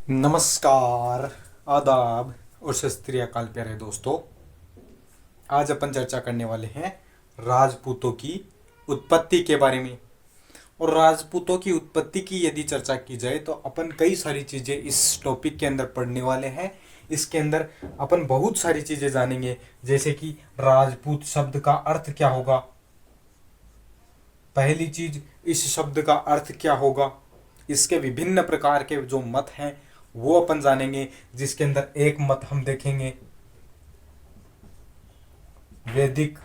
नमस्कार, आदाब और सत श्री अकाल प्यारे दोस्तों। आज अपन चर्चा करने वाले हैं राजपूतों की उत्पत्ति के बारे में। और राजपूतों की उत्पत्ति की यदि चर्चा की जाए तो अपन कई सारी चीज़ें इस टॉपिक के अंदर पढ़ने वाले हैं। इसके अंदर अपन बहुत सारी चीज़ें जानेंगे, जैसे कि राजपूत शब्द का अर्थ क्या होगा। पहली चीज, इस शब्द का अर्थ क्या होगा। इसके विभिन्न प्रकार के जो मत हैं वो अपन जानेंगे, जिसके अंदर एक मत हम देखेंगे वैदिक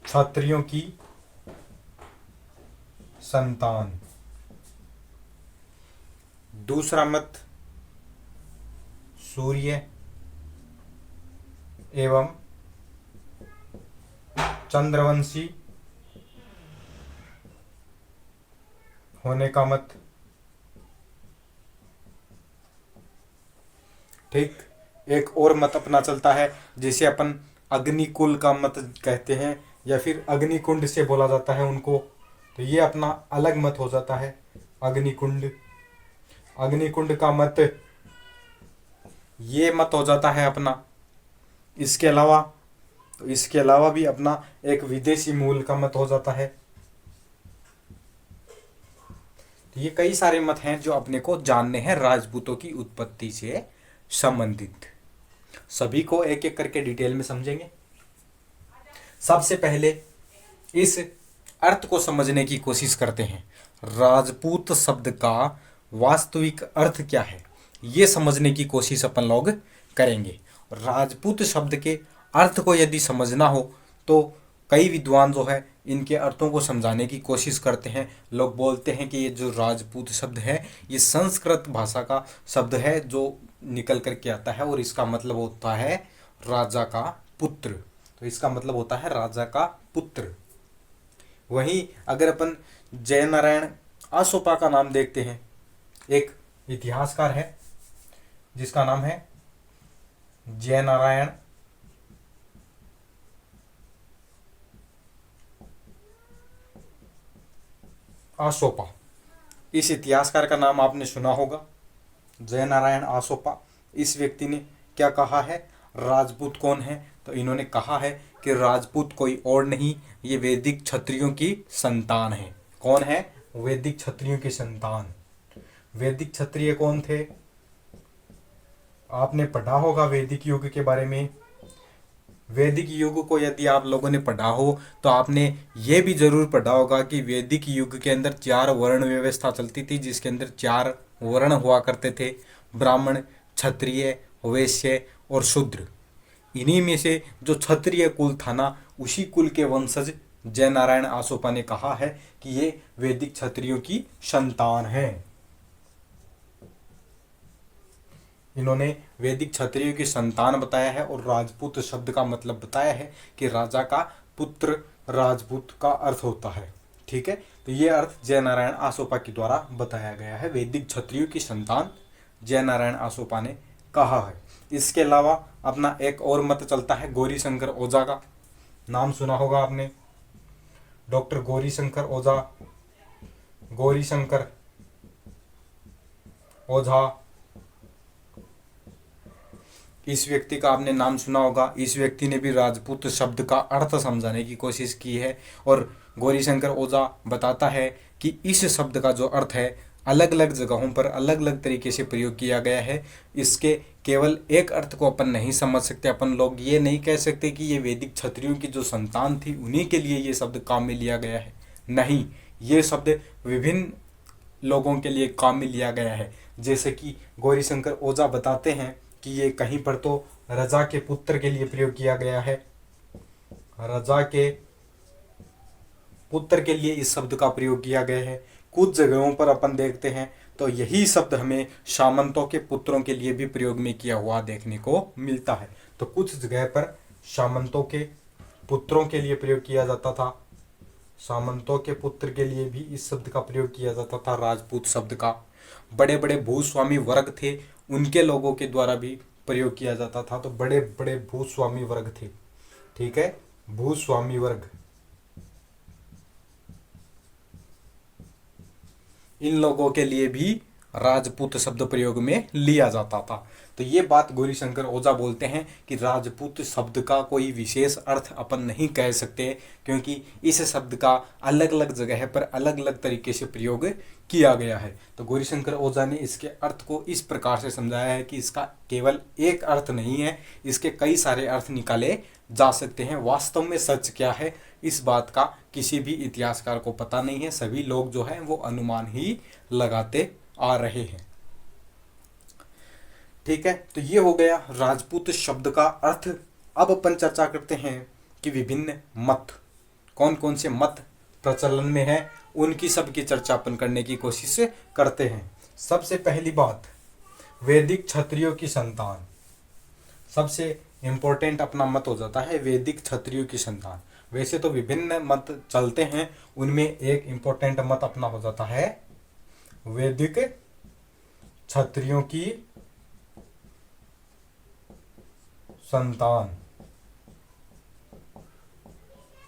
क्षत्रियों की संतान। दूसरा मत सूर्य एवं चंद्रवंशी होने का मत। ठीक। एक और मत अपना चलता है जिसे अपन अग्निकुल का मत कहते हैं, या फिर अग्निकुंड से बोला जाता है उनको। तो ये अपना अलग मत हो जाता है, अग्निकुंड। अग्निकुंड का मत ये मत हो जाता है अपना। इसके अलावा भी अपना एक विदेशी मूल का मत हो जाता है। तो ये कई सारे मत हैं जो अपने को जानने हैं राजपूतों की उत्पत्ति से संबंधित। सभी को एक एक करके डिटेल में समझेंगे। सबसे पहले इस अर्थ को समझने की कोशिश करते हैं। राजपूत शब्द का वास्तविक अर्थ क्या है, ये समझने की कोशिश अपन लोग करेंगे। राजपूत शब्द के अर्थ को यदि समझना हो तो कई विद्वान जो है इनके अर्थों को समझाने की कोशिश करते हैं। लोग बोलते हैं कि ये जो राजपूत शब्द है ये संस्कृत भाषा का शब्द है जो निकल करके आता है, और इसका मतलब होता है राजा का पुत्र। तो इसका मतलब होता है राजा का पुत्र। वहीं अगर अपन जयनारायण आसोपा का नाम देखते हैं, एक इतिहासकार है जिसका नाम है जयनारायण आसोपा। इस इतिहासकार का नाम आपने सुना होगा, जयनारायण आसोपा। इस व्यक्ति ने क्या कहा है, राजपूत कौन है? तो इन्होंने कहा है कि राजपूत कोई और नहीं, ये वैदिक क्षत्रियों की संतान है। कौन है? वैदिक क्षत्रियों की संतान। वैदिक क्षत्रिय कौन थे? आपने पढ़ा होगा वैदिक युग के बारे में। वैदिक युग को यदि आप लोगों ने पढ़ा हो तो आपने ये भी जरूर पढ़ा होगा कि वैदिक युग के अंदर 4 वर्ण व्यवस्था चलती थी, जिसके अंदर 4 वर्ण हुआ करते थे, ब्राह्मण, क्षत्रिय, वैश्य और शूद्र। इन्हीं में से जो क्षत्रिय कुल था ना, उसी कुल के वंशज जयनारायण आसोपा ने कहा है कि ये वैदिक क्षत्रियों की संतान है। इन्होंने वैदिक क्षत्रियों की संतान बताया है, और राजपूत शब्द का मतलब बताया है कि राजा का पुत्र राजपूत का अर्थ होता है। ठीक है, तो ये अर्थ जयनारायण आसोपा के द्वारा बताया गया है। वैदिक क्षत्रियों की संतान जयनारायण आसोपा ने कहा है। इसके अलावा अपना एक और मत चलता है गौरीशंकर ओझा का। नाम सुना होगा आपने, डॉक्टर गौरीशंकर ओझा। गौरीशंकर ओझा, इस व्यक्ति का आपने नाम सुना होगा। इस व्यक्ति ने भी राजपूत शब्द का अर्थ समझाने की कोशिश की है, और गौरीशंकर ओझा बताता है कि इस शब्द का जो अर्थ है अलग अलग जगहों पर अलग अलग तरीके से प्रयोग किया गया है। इसके केवल एक अर्थ को अपन नहीं समझ सकते। अपन लोग ये नहीं कह सकते कि ये वैदिक क्षत्रियों की जो संतान थी उन्हीं के लिए ये शब्द काम में लिया गया है। नहीं, ये शब्द विभिन्न लोगों के लिए काम में लिया गया है। जैसे कि गौरीशंकर ओझा बताते हैं कि ये कहीं पर तो रजा के पुत्र के लिए प्रयोग किया गया है। रजा के पुत्र के लिए इस शब्द का प्रयोग किया गया है। कुछ जगहों पर अपन देखते हैं तो यही शब्द हमें सामंतों के पुत्रों के लिए भी प्रयोग में किया हुआ देखने को मिलता है। तो कुछ जगह पर सामंतों के पुत्रों के लिए प्रयोग किया जाता था, सामंतों के पुत्र के लिए भी इस शब्द का प्रयोग किया जाता था, राजपूत शब्द का। बड़े बड़े भूस्वामी वर्ग थे, उनके लोगों के द्वारा भी प्रयोग किया जाता था। तो बड़े बड़े भूस्वामी वर्ग थे। ठीक है, भूस्वामी वर्ग, इन लोगों के लिए भी राजपूत शब्द प्रयोग में लिया जाता था। तो ये बात गौरीशंकर ओझा बोलते हैं कि राजपूत शब्द का कोई विशेष अर्थ अपन नहीं कह सकते, क्योंकि इस शब्द का अलग अलग जगह पर अलग अलग तरीके से प्रयोग किया गया है। तो गौरीशंकर ओझा ने इसके अर्थ को इस प्रकार से समझाया है कि इसका केवल एक अर्थ नहीं है, इसके कई सारे अर्थ निकाले जा सकते हैं। वास्तव में सच क्या है इस बात का किसी भी इतिहासकार को पता नहीं है, सभी लोग जो है वो अनुमान ही लगाते आ रहे हैं। ठीक है, तो ये हो गया राजपूत शब्द का अर्थ। अब अपन चर्चा करते हैं कि विभिन्न मत, कौन कौन से मत प्रचलन में है, उनकी सबकी चर्चा अपन करने की कोशिश करते हैं। सबसे पहली बात, वैदिक क्षत्रियों की संतान। सबसे इंपॉर्टेंट अपना मत हो जाता है वैदिक क्षत्रियों की संतान। वैसे तो विभिन्न मत चलते हैं, उनमें एक इंपॉर्टेंट मत अपना हो जाता है वैदिक क्षत्रियों की संतान।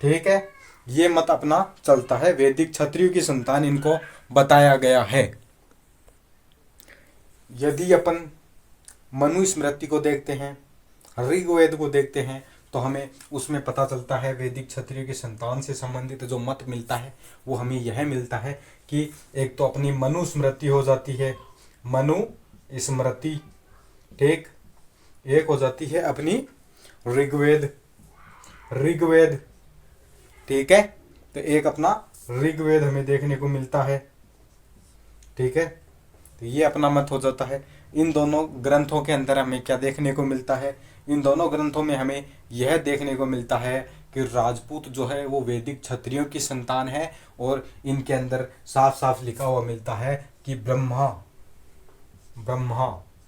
ठीक है, ये मत अपना चलता है वैदिक क्षत्रियों की संतान, इनको बताया गया है। यदि अपन मनुस्मृति को देखते हैं, ऋग्वेद को देखते हैं, तो हमें उसमें पता चलता है वैदिक क्षत्रिय की संतान से संबंधित जो मत मिलता है वो हमें यह मिलता है कि एक तो अपनी मनुस्मृति हो जाती है, मनुस्मृति, ठीक, एक हो जाती है अपनी ऋग्वेद, ठीक है, तो एक अपना ऋग्वेद हमें देखने को मिलता है। ठीक है, तो ये अपना मत हो जाता है। इन दोनों ग्रंथों के अंदर हमें क्या देखने को मिलता है, इन दोनों ग्रंथों में हमें यह देखने को मिलता है कि राजपूत जो है वो वैदिक क्षत्रियों की संतान है, और इनके अंदर साफ साफ लिखा हुआ मिलता है कि ब्रह्मा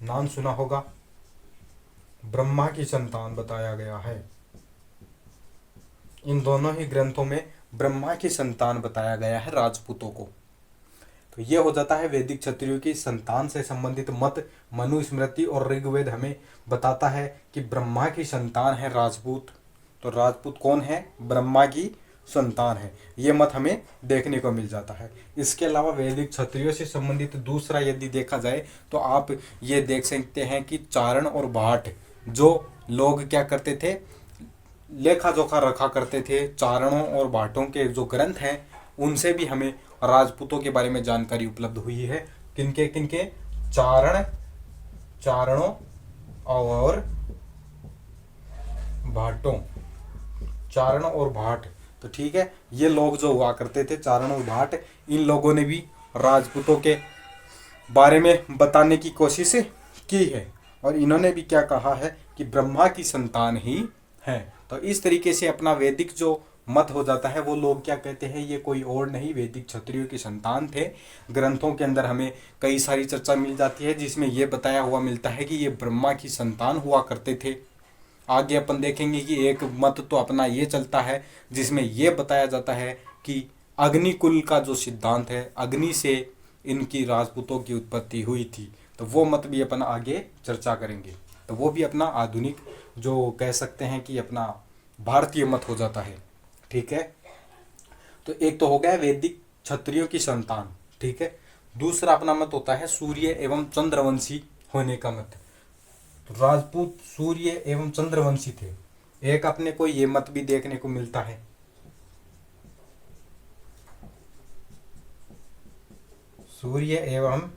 नाम सुना होगा, ब्रह्मा की संतान बताया गया है। इन दोनों ही ग्रंथों में ब्रह्मा की संतान बताया गया है राजपूतों को। तो ये हो जाता है वैदिक क्षत्रियों की संतान से संबंधित मत। मनुस्मृति और ऋग्वेद हमें बताता है कि ब्रह्मा की संतान है राजपूत। तो राजपूत कौन है? ब्रह्मा की संतान है। ये मत हमें देखने को मिल जाता है। इसके अलावा वैदिक क्षत्रियों से संबंधित दूसरा यदि देखा जाए तो आप ये देख सकते हैं कि चारण और भाट जो लोग क्या करते थे, लेखा जोखा रखा करते थे। चारणों और भाटों के जो ग्रंथ हैं उनसे भी हमें राजपूतों के बारे में जानकारी उपलब्ध हुई है। किनके किनके? चारणों और भाटों, चारण और भाट। तो ठीक है, ये लोग जो हुआ करते थे चारण और भाट, इन लोगों ने भी राजपूतों के बारे में बताने की कोशिश की है, और इन्होंने भी क्या कहा है कि ब्रह्मा की संतान ही है। तो इस तरीके से अपना वैदिक जो मत हो जाता है, वो लोग क्या कहते हैं, ये कोई और नहीं वैदिक क्षत्रियों की संतान थे। ग्रंथों के अंदर हमें कई सारी चर्चा मिल जाती है जिसमें ये बताया हुआ मिलता है कि ये ब्रह्मा की संतान हुआ करते थे। आगे अपन देखेंगे कि एक मत तो अपना ये चलता है जिसमें ये बताया जाता है कि अग्निकुल का जो सिद्धांत है, अग्नि से इनकी राजपूतों की उत्पत्ति हुई थी। तो वो मत भी अपन आगे चर्चा करेंगे। तो वो भी अपना आधुनिक जो कह सकते हैं कि अपना भारतीय मत हो जाता है। ठीक है, तो एक तो हो गया वैदिक क्षत्रियों की संतान। ठीक है, दूसरा अपना मत होता है सूर्य एवं चंद्रवंशी होने का मत। तो राजपूत सूर्य एवं चंद्रवंशी थे। एक अपने को ये मत भी देखने को मिलता है, सूर्य एवं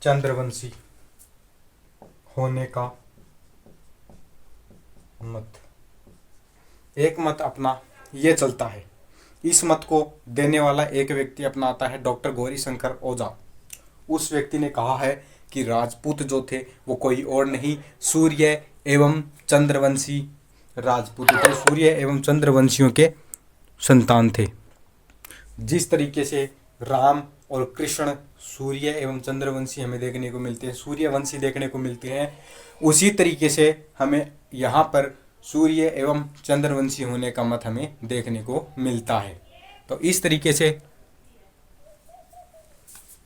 चंद्रवंशी होने का मत। एक मत अपना ये चलता है। इस मत को देने वाला एक व्यक्ति अपना आता है डॉक्टर गौरीशंकर ओझा। उस व्यक्ति ने कहा है कि राजपूत जो थे वो कोई और नहीं, सूर्य एवं चंद्रवंशी राजपूत थे, सूर्य एवं चंद्रवंशियों के संतान थे। जिस तरीके से राम और कृष्ण सूर्य एवं चंद्रवंशी हमें देखने को मिलते हैं, सूर्यवंशी देखने को मिलते हैं, उसी तरीके से हमें यहाँ पर सूर्य एवं चंद्रवंशी होने का मत हमें देखने को मिलता है। तो इस तरीके से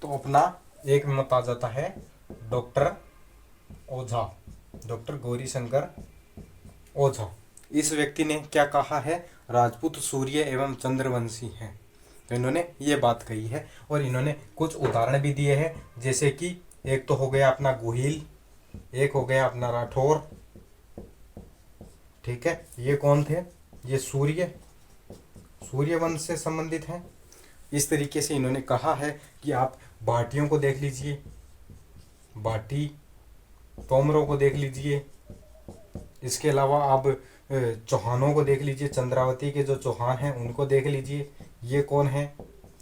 तो अपना एक मत आ जाता है डॉक्टर ओझा, डॉक्टर गौरीशंकर ओझा। इस व्यक्ति ने क्या कहा है? राजपूत सूर्य एवं चंद्रवंशी हैं। तो इन्होंने ये बात कही है और इन्होंने कुछ उदाहरण भी दिए हैं, जैसे कि एक तो हो गया अपना गुहिल, एक हो गया अपना राठौर, ठीक है। ये कौन थे? ये सूर्य वंश से संबंधित हैं। इस तरीके से इन्होंने कहा है कि आप भाटियों को देख लीजिए, भाटी, तोमरों को देख लीजिए। इसके अलावा आप चौहानों को देख लीजिए, चंद्रावती के जो चौहान हैं उनको देख लीजिए। ये कौन है?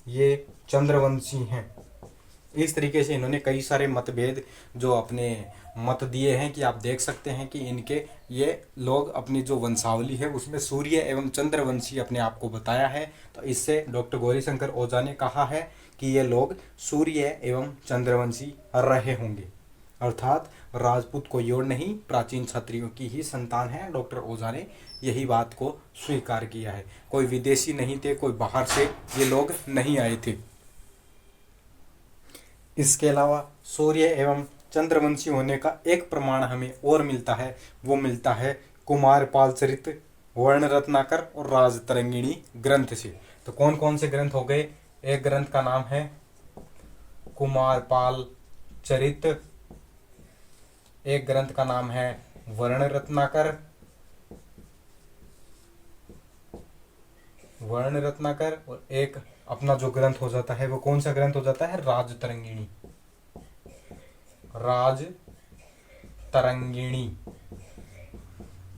ये चंद्रवंशी हैं। इस तरीके से इन्होंने कई सारे मतभेद जो अपने मत दिए हैं कि आप देख सकते हैं कि इनके ये लोग अपनी जो वंशावली है उसमें सूर्य एवं चंद्रवंशी अपने आप को बताया है। तो इससे डॉक्टर गौरीशंकर ओझा ने कहा है कि ये लोग सूर्य एवं चंद्रवंशी रहे होंगे, अर्थात राजपूत कोई और नहीं, प्राचीन क्षत्रियों की ही संतान है। डॉक्टर ओझा ने यही बात को स्वीकार किया है। कोई विदेशी नहीं थे, कोई बाहर से ये लोग नहीं आए थे। इसके अलावा सूर्य एवं चंद्रवंशी होने का एक प्रमाण हमें और मिलता है, वो मिलता है कुमारपाल चरित, वर्ण रत्नाकर और राजतरंगिणी ग्रंथ से। तो कौन कौन से ग्रंथ हो गए? एक ग्रंथ का नाम है कुमारपाल चरित, एक ग्रंथ का नाम है वर्ण रत्नाकर, और एक अपना जो ग्रंथ हो जाता है वो कौन सा ग्रंथ हो जाता है? राजतरंगिणी,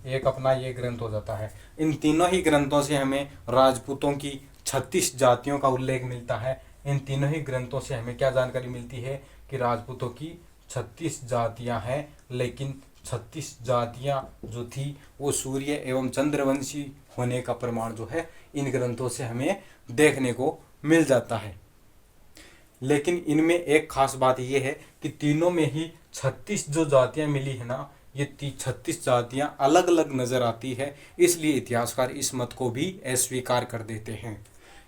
एक अपना ये ग्रंथ हो जाता है। इन तीनों ही ग्रंथों से हमें राजपूतों की 36 जातियों का उल्लेख मिलता है। इन तीनों ही ग्रंथों से हमें क्या जानकारी मिलती है कि राजपूतों की 36 जातियां हैं, लेकिन 36 जातियां जो थी वो सूर्य एवं चंद्रवंशी होने का प्रमाण जो है इन ग्रंथों से हमें देखने को मिल जाता है। लेकिन इनमें एक खास बात यह है कि तीनों में ही 36 जो जातियां मिली है ना, ये 36 जातियां अलग अलग नजर आती है, इसलिए इतिहासकार इस मत को भी अस्वीकार कर देते हैं।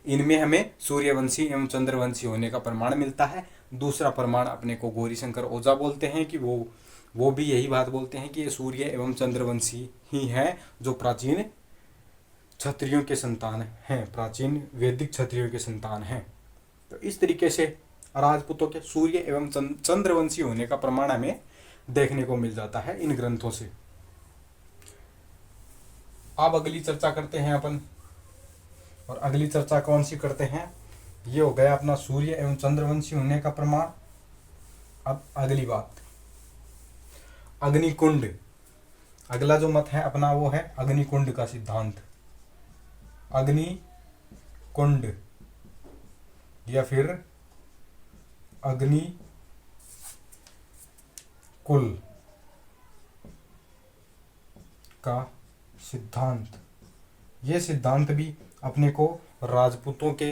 इनमें हमें सूर्यवंशी एवं चंद्रवंशी होने का प्रमाण मिलता है। दूसरा प्रमाण अपने को गौरीशंकर ओझा बोलते हैं कि वो भी यही बात बोलते हैं कि ये सूर्य एवं चंद्रवंशी ही हैं जो प्राचीन क्षत्रियों के संतान हैं, प्राचीन वैदिक क्षत्रियों के संतान हैं। तो इस तरीके से राजपूतों के सूर्य एवं चंद्रवंशी होने का प्रमाण हमें देखने को मिल जाता है इन ग्रंथों से। अब अगली चर्चा करते हैं अपन, और अगली चर्चा कौन सी करते हैं? ये हो गया अपना सूर्य एवं चंद्रवंशी होने का प्रमाण। अब अगली बात, अग्निकुंड। अगला जो मत है अपना वो है अग्निकुंड का सिद्धांत। अग्निकुंड या फिर अग्नि कुल का सिद्धांत। ये सिद्धांत भी अपने को राजपूतों के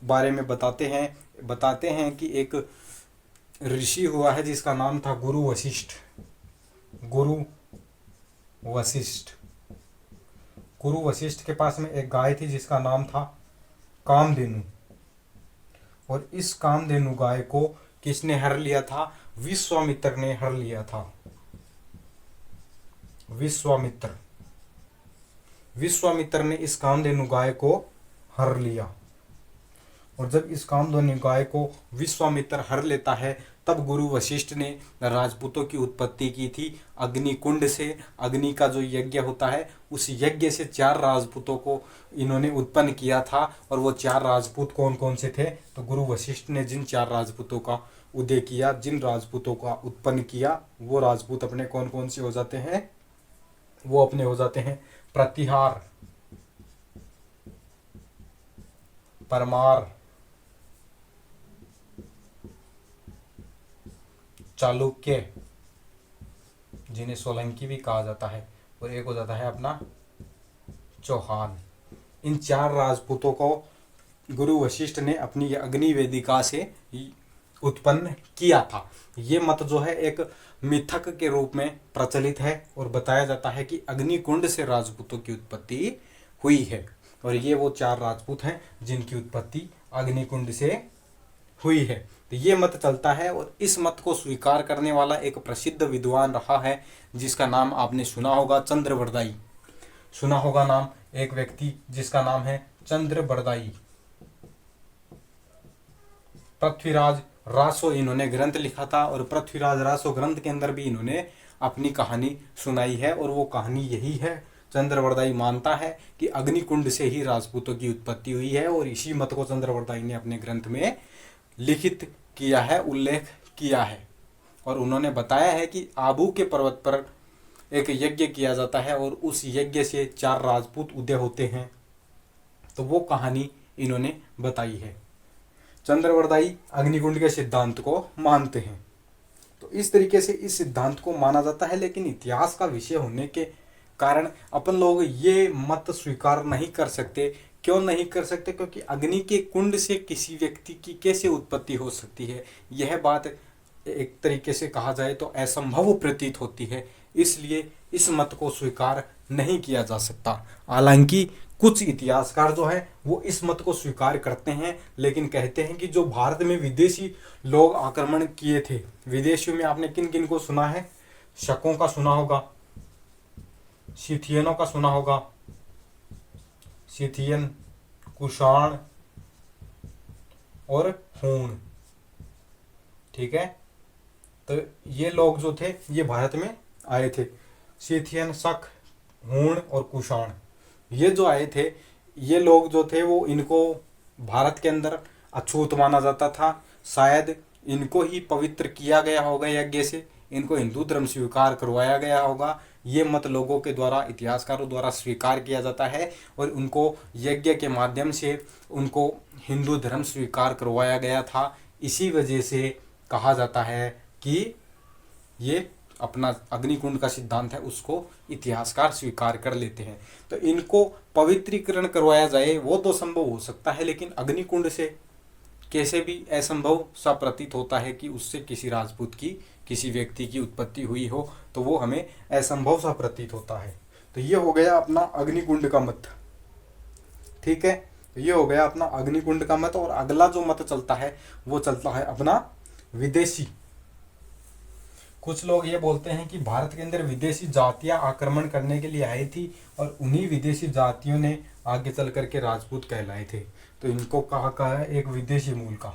बारे में बताते हैं कि एक ऋषि हुआ है जिसका नाम था गुरु वशिष्ठ। गुरु वशिष्ठ के पास में एक गाय थी जिसका नाम था कामधेनु, और इस कामधेनु गाय को किसने हर लिया था? विश्वामित्र ने हर लिया था। विश्वामित्र ने इस कामधेनु गाय को हर लिया, और जब इस कामधेनु गाय को विश्वामित्र हर लेता है तब गुरु वशिष्ठ ने राजपूतों की उत्पत्ति की थी अग्निकुंड से। अग्नि का जो यज्ञ होता है उस यज्ञ से 4 राजपूतों को इन्होंने उत्पन्न किया था, और वो 4 राजपूत कौन कौन से थे? तो गुरु वशिष्ठ ने जिन 4 राजपूतों का उदय किया, जिन राजपूतों का उत्पन्न किया, वो राजपूत अपने कौन कौन से हो जाते हैं? वो अपने हो जाते हैं प्रतिहार, परमार, चालुक्य, जिन्हें सोलंकी भी कहा जाता है, और एक हो जाता है अपना चौहान। इन 4 राजपूतों को गुरु वशिष्ठ ने अपनी अग्नि वेदिका से उत्पन्न किया था। ये मत जो है एक मिथक के रूप में प्रचलित है, और बताया जाता है कि अग्निकुंड से राजपूतों की उत्पत्ति हुई है, और ये वो 4 राजपूत हैं जिनकी उत्पत्ति अग्निकुंड से हुई है। तो ये मत चलता है, और इस मत को स्वीकार करने वाला एक प्रसिद्ध विद्वान रहा है जिसका नाम आपने सुना होगा, चंद्रबरदाई। सुना होगा नाम एक व्यक्ति जिसका नाम है चंद्रबरदाई। पृथ्वीराज रासो इन्होंने ग्रंथ लिखा था, और पृथ्वीराज रासो ग्रंथ के अंदर भी इन्होंने अपनी कहानी सुनाई है, और वो कहानी यही है। चंद्रवरदाई मानता है कि अग्निकुंड से ही राजपूतों की उत्पत्ति हुई है, और इसी मत को चंद्रवरदाई ने अपने ग्रंथ में लिखित किया है, उल्लेख किया है। और उन्होंने बताया है कि आबू के पर्वत पर एक यज्ञ किया जाता है, और उस यज्ञ से 4 राजपूत उदय होते हैं। तो वो कहानी इन्होंने बताई है। चंद्रवरदाई अग्निकुंड के सिद्धांत को मानते हैं। तो इस तरीके से इस सिद्धांत को माना जाता है, लेकिन इतिहास का विषय होने के कारण अपन लोग ये मत स्वीकार नहीं कर सकते। क्यों नहीं कर सकते? क्योंकि अग्नि के कुंड से किसी व्यक्ति की कैसे उत्पत्ति हो सकती है, यह बात एक तरीके से कहा जाए तो असंभव प्रतीत होती है। इसलिए इस मत को स्वीकार नहीं किया जा सकता। हालांकि कुछ इतिहासकार जो है वो इस मत को स्वीकार करते हैं, लेकिन कहते हैं कि जो भारत में विदेशी लोग आक्रमण किए थे, विदेशियों में आपने किन किन को सुना है? शकों का सुना होगा, सिथियनों का सुना होगा, सिथियन, कुषाण और हूण। ठीक है, तो ये लोग जो थे ये भारत में आए थे। सिथियन, शक, हूण और कुषाण, ये जो आए थे, ये लोग जो थे वो इनको भारत के अंदर अछूत माना जाता था। शायद इनको ही पवित्र किया गया होगा यज्ञ से, इनको हिंदू धर्म स्वीकार करवाया गया होगा। ये मत लोगों के द्वारा, इतिहासकारों द्वारा स्वीकार किया जाता है, और उनको यज्ञ के माध्यम से उनको हिंदू धर्म स्वीकार करवाया गया था। इसी वजह से कहा जाता है कि ये अपना अग्निकुंड का सिद्धांत है उसको इतिहासकार स्वीकार कर लेते हैं। तो इनको पवित्रीकरण करवाया जाए वो तो संभव हो सकता है, लेकिन अग्निकुंड से कैसे भी असंभव सा प्रतीत होता है कि उससे किसी राजपूत की, किसी व्यक्ति की उत्पत्ति हुई हो, तो वो हमें असंभव सा प्रतीत होता है। तो ये हो गया अपना अग्निकुंड का मत। ठीक है, तो ये हो गया अपना अग्निकुंड का मत। और अगला जो मत चलता है वो चलता है अपना विदेशी। कुछ लोग ये बोलते हैं कि भारत के अंदर विदेशी जातियां आक्रमण करने के लिए आई थी, और उन्हीं विदेशी जातियों ने आगे चल करके राजपूत कहलाए थे। तो इनको कहा है एक विदेशी मूल का,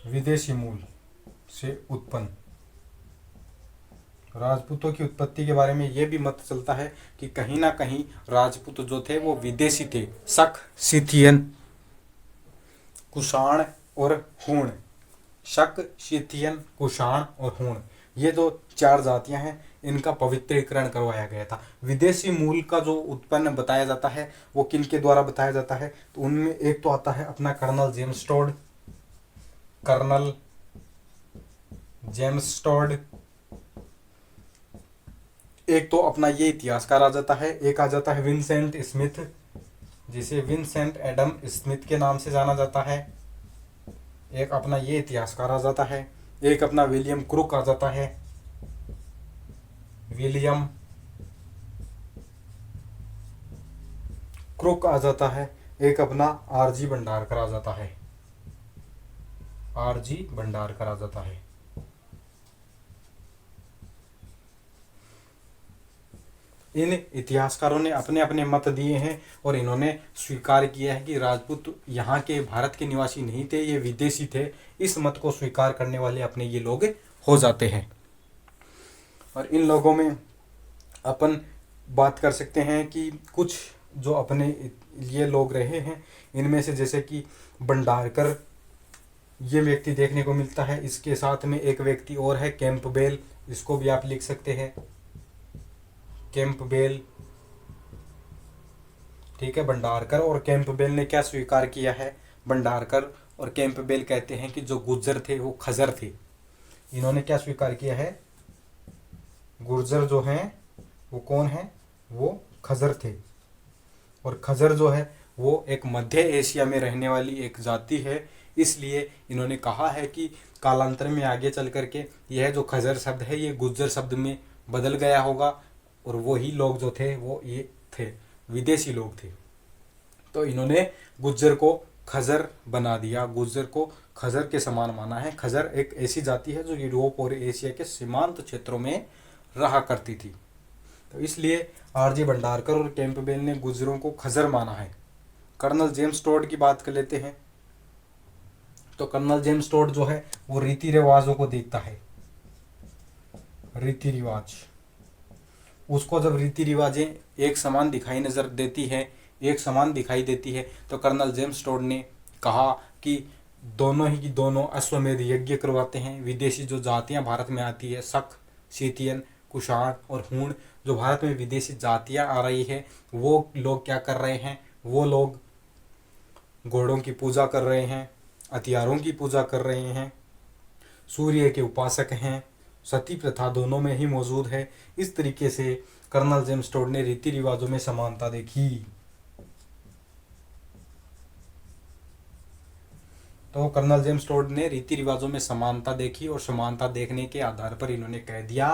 विदेशी मूल से उत्पन्न। राजपूतों की उत्पत्ति के बारे में यह भी मत चलता है कि कहीं ना कहीं राजपूत जो थे वो विदेशी थे। शक, सिथियन, कुषाण और हूण। शक, सिथियन, कुषाण और हूण, ये जो 4 जातियां हैं इनका पवित्रीकरण करवाया गया था। विदेशी मूल का जो उत्पन्न बताया जाता है वो किन के द्वारा बताया जाता है? तो उनमें एक तो आता है अपना colonel James Tod, colonel James Tod. एक तो अपना ये इतिहासकार आ जाता है, एक आ जाता है विंसेंट स्मिथ, जिसे विंसेंट एडम स्मिथ के नाम से जाना जाता है। एक अपना ये इतिहासकार आ जाता है, एक अपना विलियम क्रुक आ जाता है, विलियम क्रुक आ जाता है, एक अपना आरजी भंडारकर आ जाता है, आरजी भंडारकर आ जाता है। इन इतिहासकारों ने अपने अपने मत दिए हैं, और इन्होंने स्वीकार किया है कि राजपूत यहाँ के भारत के निवासी नहीं थे, ये विदेशी थे। इस मत को स्वीकार करने वाले अपने ये लोग हो जाते हैं। और इन लोगों में अपन बात कर सकते हैं कि कुछ जो अपने ये लोग रहे हैं, इनमें से जैसे कि भंडारकर, ये व्यक्ति देखने को मिलता है। इसके साथ में एक व्यक्ति और है कैंपबेल, इसको भी आप लिख सकते हैं, कैंपबेल। ठीक है, भंडारकर और कैंपबेल ने क्या स्वीकार किया है? भंडारकर और कैंपबेल कहते हैं कि जो गुर्जर थे वो खजर थे। इन्होंने क्या स्वीकार किया है? गुर्जर जो हैं वो कौन है? वो खजर थे। और खजर जो है वो एक मध्य एशिया में रहने वाली एक जाति है। इसलिए इन्होंने कहा है कि कालांतर में आगे चल करके यह जो खजर शब्द है ये गुर्जर शब्द में बदल गया होगा, और वही लोग जो थे वो ये थे, विदेशी लोग थे। तो इन्होंने गुर्जर को खजर बना दिया, गुर्जर को खजर के समान माना है। खजर एक ऐसी जाति है जो यूरोप और एशिया के सीमांत क्षेत्रों में रहा करती थी। तो इसलिए आरजी भंडारकर और कैंपबेल ने गुर्जरों को खजर माना है। कर्नल जेम्स टोड की बात कर लेते हैं। तो कर्नल जेम्स टोड जो है वो रीति रिवाजों को देखता है, रीति रिवाज। उसको जब रीति रिवाजें एक समान दिखाई नजर देती है, एक समान दिखाई देती है, तो कर्नल जेम्स टोड ने कहा कि दोनों ही की दोनों अश्वमेध यज्ञ करवाते हैं। विदेशी जो जातियां भारत में आती है, शक, सीतियन, कुषाण और हूण, जो भारत में विदेशी जातियां आ रही है, वो लोग क्या कर रहे हैं, वो लोग घोड़ों की पूजा कर रहे हैं, हथियारों की पूजा कर रहे हैं, सूर्य के उपासक हैं, सती प्रथा दोनों में ही मौजूद है। इस तरीके से कर्नल जेम्स टोड ने रीति रिवाजों में समानता देखी। तो कर्नल जेम्स टोड ने रीति रिवाजों में समानता देखी और समानता देखने के आधार पर इन्होंने कह दिया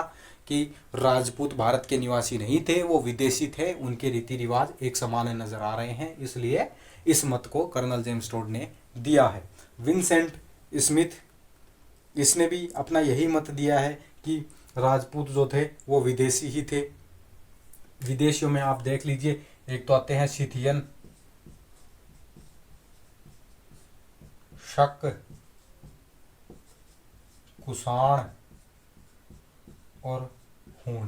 कि राजपूत भारत के निवासी नहीं थे, वो विदेशी थे, उनके रीति रिवाज एक समान नजर आ रहे हैं। इसलिए इस मत को कर्नल जेम्स टोड ने दिया है। विंसेंट स्मिथ, इसने भी अपना यही मत दिया है कि राजपूत जो थे वो विदेशी ही थे। विदेशियों में आप देख लीजिए, एक तो आते हैं सिथियन, शक, कुषाण और हूण।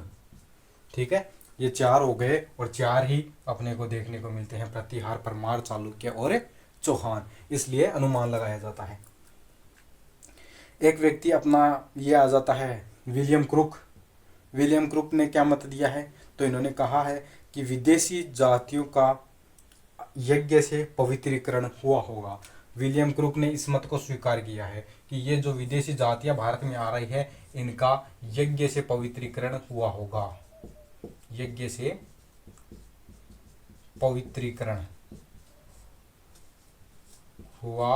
ठीक है, ये चार हो गए और चार ही अपने को देखने को मिलते हैं, प्रतिहार, परमार, चालुक्य और चौहान। इसलिए अनुमान लगाया जाता है। एक व्यक्ति अपना ये आ जाता है विलियम क्रुक। विलियम क्रुक ने क्या मत दिया है, तो इन्होंने कहा है कि विदेशी जातियों का यज्ञ से पवित्रीकरण हुआ होगा। विलियम क्रुक ने इस मत को स्वीकार किया है कि ये जो विदेशी जातियां भारत में आ रही है, इनका यज्ञ से पवित्रीकरण हुआ होगा, यज्ञ से पवित्रीकरण हुआ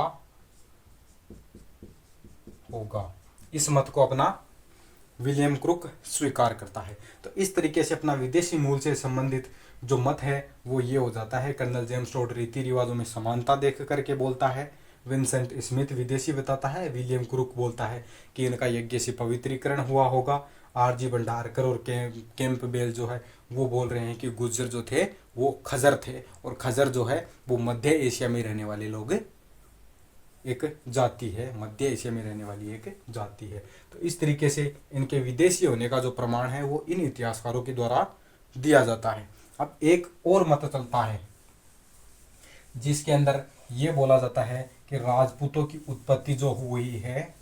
होगा। इस मत को अपना विलियम क्रुक स्वीकार करता है। तो इस तरीके से अपना विदेशी मूल से संबंधित जो मत है वो ये हो जाता है। कर्नल जेम्स टोड रीति रिवाजों में समानता देख करके बोलता है, विंसेंट स्मिथ विदेशी बताता है, विलियम क्रुक बोलता है कि इनका यज्ञ से पवित्रीकरण हुआ होगा। आरजी भंडारकर और कैंपबेल जो है वो बोल रहे हैं कि गुर्जर जो थे वो खजर थे, और खजर जो है वो मध्य एशिया में रहने वाले लोग एक जाति है, मध्य एशिया में रहने वाली एक जाति है। तो इस तरीके से इनके विदेशी होने का जो प्रमाण है वो इन इतिहासकारों के द्वारा दिया जाता है। अब एक और मत चलता है जिसके अंदर ये बोला जाता है कि राजपूतों की उत्पत्ति जो हुई है,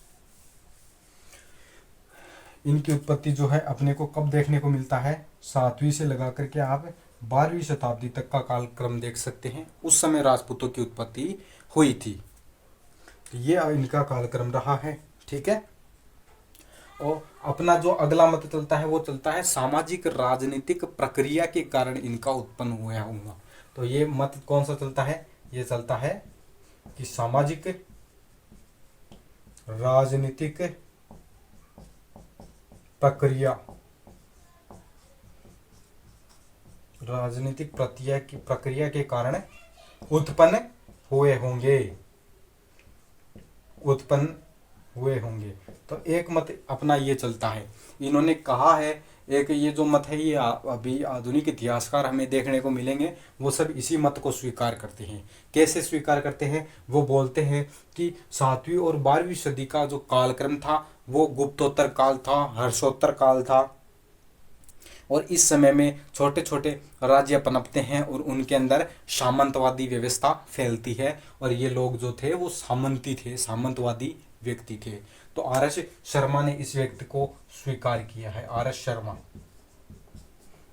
इनकी उत्पत्ति जो है अपने को कब देखने को मिलता है, 7वीं से लगा करके आप 12वीं शताब्दी तक का कालक्रम देख सकते हैं। उस समय राजपूतों की उत्पत्ति हुई थी। ये इनका कालक्रम रहा है। ठीक है, और अपना जो अगला मत चलता है वो चलता है सामाजिक राजनीतिक प्रक्रिया के कारण इनका उत्पन्न हुआ होगा। तो ये मत कौन सा चलता है, ये चलता है कि सामाजिक राजनीतिक प्रक्रिया, राजनीतिक प्रक्रिया के कारण उत्पन्न हुए होंगे, उत्पन्न हुए होंगे। तो एक मत अपना ये चलता है। इन्होंने कहा है, एक ये जो मत है ये अभी आधुनिक इतिहासकार हमें देखने को मिलेंगे, वो सब इसी मत को स्वीकार करते हैं। कैसे स्वीकार करते हैं, वो बोलते हैं कि 7वीं और 12वीं सदी का जो कालक्रम था वो गुप्तोत्तर काल था, हर्षोत्तर काल था, और इस समय में छोटे छोटे राज्य पनपते हैं और उनके अंदर सामंतवादी व्यवस्था फैलती है, और ये लोग जो थे वो सामंती थे, सामंतवादी व्यक्ति थे। तो आर.एस. शर्मा ने इस व्यक्ति को स्वीकार किया है। आर.एस. शर्मा,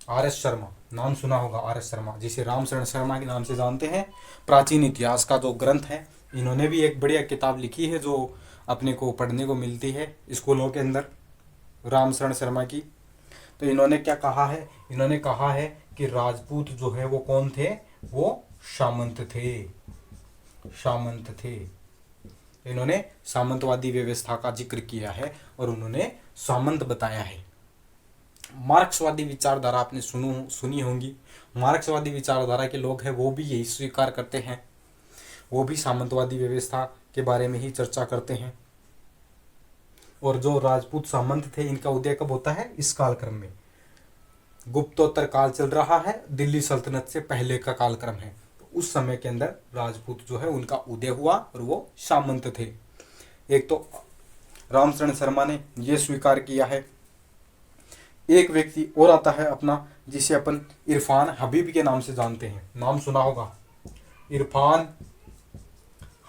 आर.एस. शर्मा नाम सुना होगा, आर.एस. शर्मा जिसे रामशरण शर्मा के नाम से जानते हैं। प्राचीन इतिहास का जो ग्रंथ है, इन्होंने भी एक बढ़िया किताब लिखी है जो अपने को पढ़ने को मिलती है स्कूलों के अंदर, रामशरण शर्मा की। तो इन्होंने क्या कहा है, इन्होंने कहा है कि राजपूत जो है वो कौन थे, वो सामंत थे, सामंत थे। इन्होंने सामंतवादी व्यवस्था का जिक्र किया है और उन्होंने सामंत बताया है। मार्क्सवादी विचारधारा आपने सुनी होंगी। मार्क्सवादी विचारधारा के लोग हैं वो भी यही स्वीकार करते हैं, वो भी सामंतवादी व्यवस्था के बारे में ही चर्चा करते हैं। और जो राजपूत सामंत थे इनका उदय कब होता है, इस कालक्रम में। गुप्तोत्तर काल चल रहा है, दिल्ली सल्तनत से पहले का कालक्रम है। उस समय के अंदर राजपूत जो है उनका उदय हुआ और वो सामंत थे। एक तो रामचरण शर्मा ने ये स्वीकार किया है। एक व्यक्ति और आता है अपना, जिसे अपन इरफान हबीब के नाम से जानते हैं, नाम सुना होगा, इरफान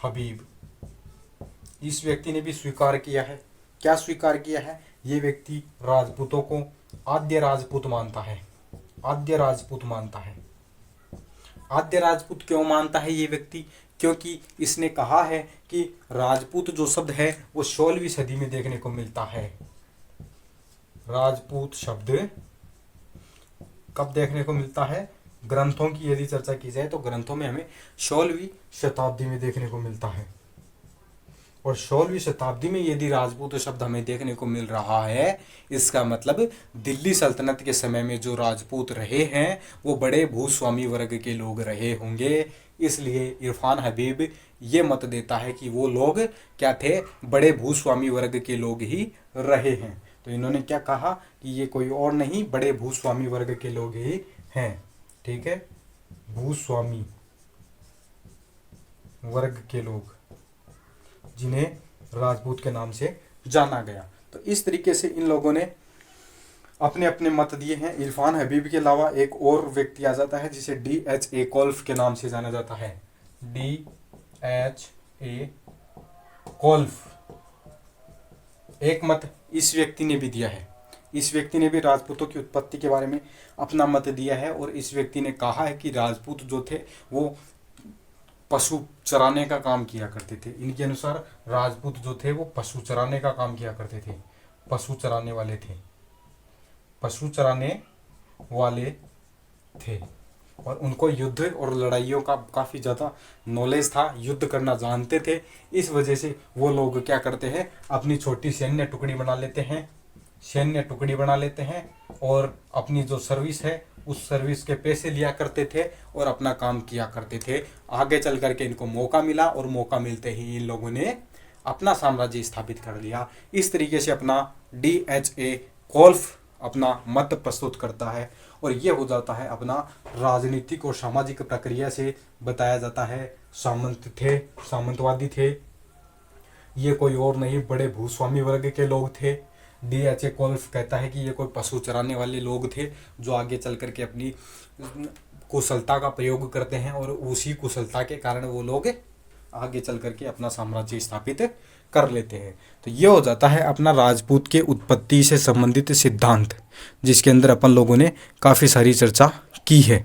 हबीब। इस व्यक्ति ने भी स्वीकार किया है। क्या स्वीकार किया है? ये व्यक्ति राजपूतों को आद्य राजपूत मानता है। आद्य राजपूत मानता है। आद्य राजपूत क्यों मानता है ये व्यक्ति? क्योंकि इसने कहा है कि राजपूत जो शब्द है वो 16वीं सदी में देखने को मिलता है। राजपूत शब्द कब देखने को मिलता है? ग्रंथों की यदि चर्चा की जाए तो ग्रंथों में हमें 16वीं शताब्दी में देखने को मिलता है। और 16वीं शताब्दी में यदि राजपूत शब्द हमें देखने को मिल रहा है, इसका मतलब दिल्ली सल्तनत के समय में जो राजपूत रहे हैं वो बड़े भूस्वामी वर्ग के लोग रहे होंगे। इसलिए इरफान हबीब ये मत देता है कि वो लोग क्या थे? बड़े भूस्वामी वर्ग के लोग ही रहे हैं। तो इन्होंने क्या कहा कि ये कोई और नहीं, बड़े भूस्वामी वर्ग के लोग ही हैं। ठीक है, भूस्वामी वर्ग के लोग जिन्हें राजपूत के नाम से जाना गया। तो इस तरीके से इन लोगों ने अपने अपने मत दिए हैं। इरफान हबीब के अलावा एक और व्यक्ति आ जाता है जिसे D.H.A. कॉल्फ के नाम से जाना जाता है। D.H.A. कॉल्फ, एक मत इस व्यक्ति ने भी दिया है। इस व्यक्ति ने भी राजपूतों की उत्पत्ति के बारे में अपना मत दिया है और इस व्यक्ति ने कहा है कि राजपूत जो थे वो पशु चराने का काम किया करते थे। इनके अनुसार राजपूत जो थे वो पशु चराने का काम किया करते थे, पशु चराने वाले थे, पशु चराने वाले थे। और उनको युद्ध और लड़ाइयों का काफ़ी ज़्यादा नॉलेज था, युद्ध करना जानते थे। इस वजह से वो लोग क्या करते हैं, अपनी छोटी सैन्य टुकड़ी बना लेते हैं, सैन्य टुकड़ी बना लेते हैं और अपनी जो सर्विस है उस सर्विस के पैसे लिया करते थे और अपना काम किया करते थे। आगे चल करके इनको मौका मिला और मौका मिलते ही इन लोगों ने अपना साम्राज्य स्थापित कर लिया। इस तरीके से अपना D.H.A. कॉल्फ अपना मत प्रस्तुत करता है और ये हो जाता है अपना राजनीतिक और सामाजिक प्रक्रिया से बताया जाता है। सामंत थे, सामंतवादी थे, ये कोई और नहीं बड़े भूस्वामी वर्ग के लोग थे। D.H.A. कॉल्फ कहता है कि ये कोई पशु चराने वाले लोग थे जो आगे चल करके अपनी कुशलता का प्रयोग करते हैं और उसी कुशलता के कारण वो लोग आगे चल करके अपना साम्राज्य स्थापित कर लेते हैं। तो ये हो जाता है अपना राजपूत के उत्पत्ति से संबंधित सिद्धांत, जिसके अंदर अपन लोगों ने काफ़ी सारी चर्चा की है।